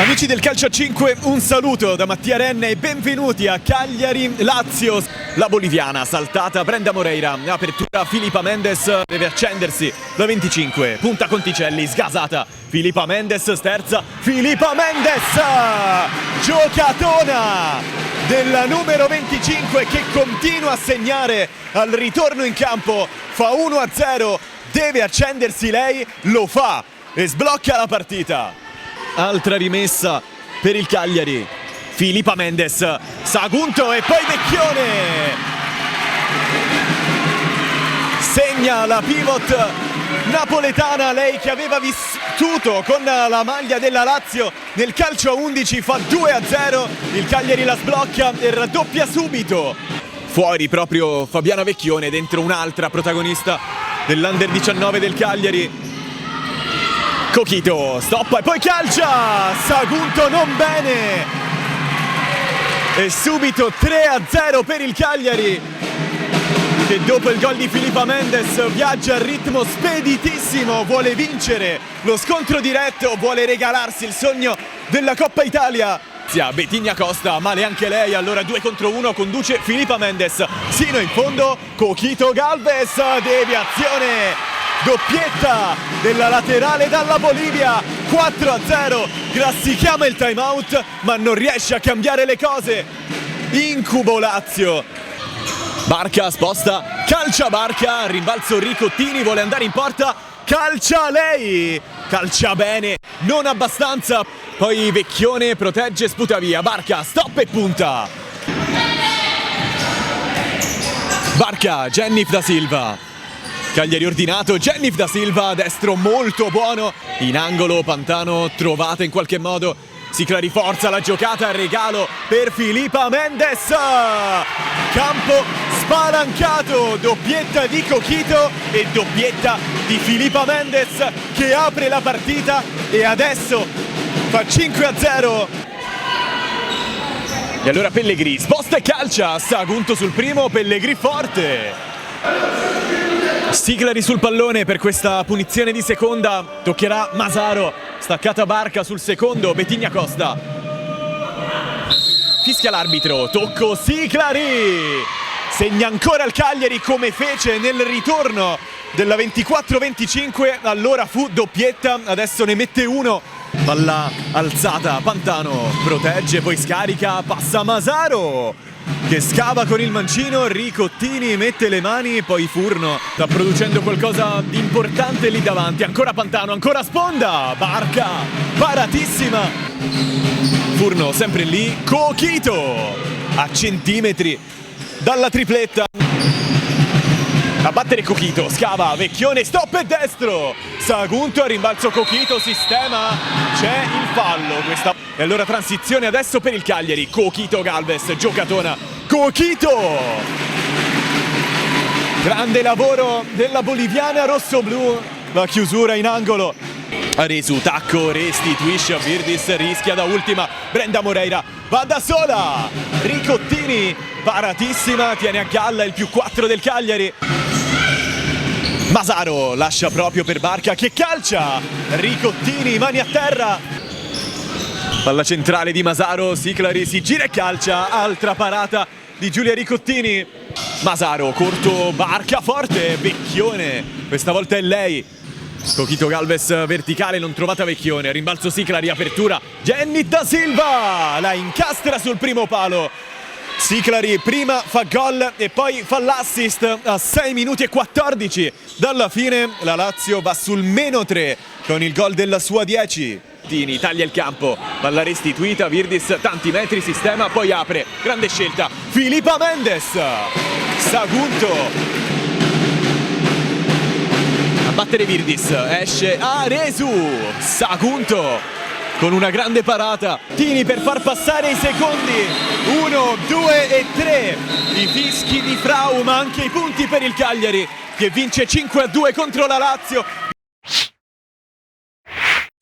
Amici del Calcio a 5, un saluto da Mattia Renne e benvenuti a Cagliari-Lazio. La boliviana saltata, Brenda Moreira, apertura Filipa Mendes, deve accendersi la 25, punta Conticelli, sgasata, Filipa Mendes, sterza, Filipa Mendes, giocatona della numero 25 che continua a segnare al ritorno in campo, fa 1-0, deve accendersi lei, lo fa e sblocca la partita. Altra rimessa per il Cagliari, Filipa Mendes, Sagunto e poi Vecchione segna la pivot napoletana, lei che aveva vissuto con la maglia della Lazio nel calcio a 11, fa 2-0, il Cagliari la sblocca e raddoppia subito. Fuori proprio Fabiana Vecchione, dentro un'altra protagonista dell'Under 19 del Cagliari. Coquito stoppa e poi calcia, Sagunto non bene e subito 3-0 per il Cagliari che dopo il gol di Filipa Mendes viaggia a ritmo speditissimo, vuole vincere lo scontro diretto, vuole regalarsi il sogno della Coppa Italia. Betigna Costa, male anche lei, allora 2 contro 1, conduce Filipa Mendes sino in fondo, Coquito Galvez, deviazione, doppietta della laterale dalla Bolivia, 4-0, Grassi chiama il time out ma non riesce a cambiare le cose, incubo Lazio. Barca sposta, calcia Barca, rimbalzo Ricottini, vuole andare in porta, calcia lei, calcia bene, non abbastanza, poi Vecchione protegge, sputa via, Barca stop e punta. Barca, Jennif da Silva, Cagliari ordinato, Jennif da Silva, destro molto buono, in angolo Pantano trovata in qualche modo, si clariforza la giocata, regalo per Filipa Mendes, campo spalancato, doppietta di Coquito e doppietta di Filipa Mendes che apre la partita e adesso fa 5-0. E allora Pellegrini sposta e calcia, Sagunto sul primo, Pellegrini forte. Siglari sul pallone per questa punizione di seconda, toccherà Masaro, staccata Barca sul secondo, Betigna Costa. Fischia l'arbitro, tocco Siglari, segna ancora il Cagliari come fece nel ritorno della 24-25, allora fu doppietta, adesso ne mette uno. Palla alzata, Pantano protegge, poi scarica, passa Masaro che scava con il mancino, Ricottini mette le mani, poi Furno sta producendo qualcosa di importante lì davanti, ancora Pantano, ancora sponda, Barca paratissima, Furno sempre lì, Coquito a centimetri dalla tripletta, a battere Coquito, scava, Vecchione, stop e destro, Sagunto a rimbalzo Coquito, sistema, c'è il fallo questa. E allora transizione adesso per il Cagliari, Coquito Galvez, giocatona, Coquito! Grande lavoro della boliviana rossoblù, la chiusura in angolo. Aresu, tacco, restituisce a Virdis, rischia da ultima, Brenda Moreira va da sola, Ricottini, paratissima, tiene a galla il +4 del Cagliari. Masaro lascia proprio per Barca che calcia, Ricottini, mani a terra. Palla centrale di Masaro, Siglari si gira e calcia, altra parata di Giulia Ricottini. Masaro, corto, Barca forte, Vecchione, questa volta è lei. Coquito Galvez verticale, non trovata Vecchione, rimbalzo Siglari, apertura, Jennif da Silva, la incastra sul primo palo. Siglari prima fa gol e poi fa l'assist a 6 minuti e 14 dalla fine, la Lazio va sul -3 con il gol della sua 10. Tini taglia il campo, palla restituita, Virdis tanti metri, sistema, poi apre, grande scelta, Filipa Mendes, Sagunto a battere Virdis, esce Aresu, Sagunto con una grande parata, Tini per far passare i secondi, 1, 2 e 3, i fischi di Frau ma anche i punti per il Cagliari che vince 5-2 contro la Lazio.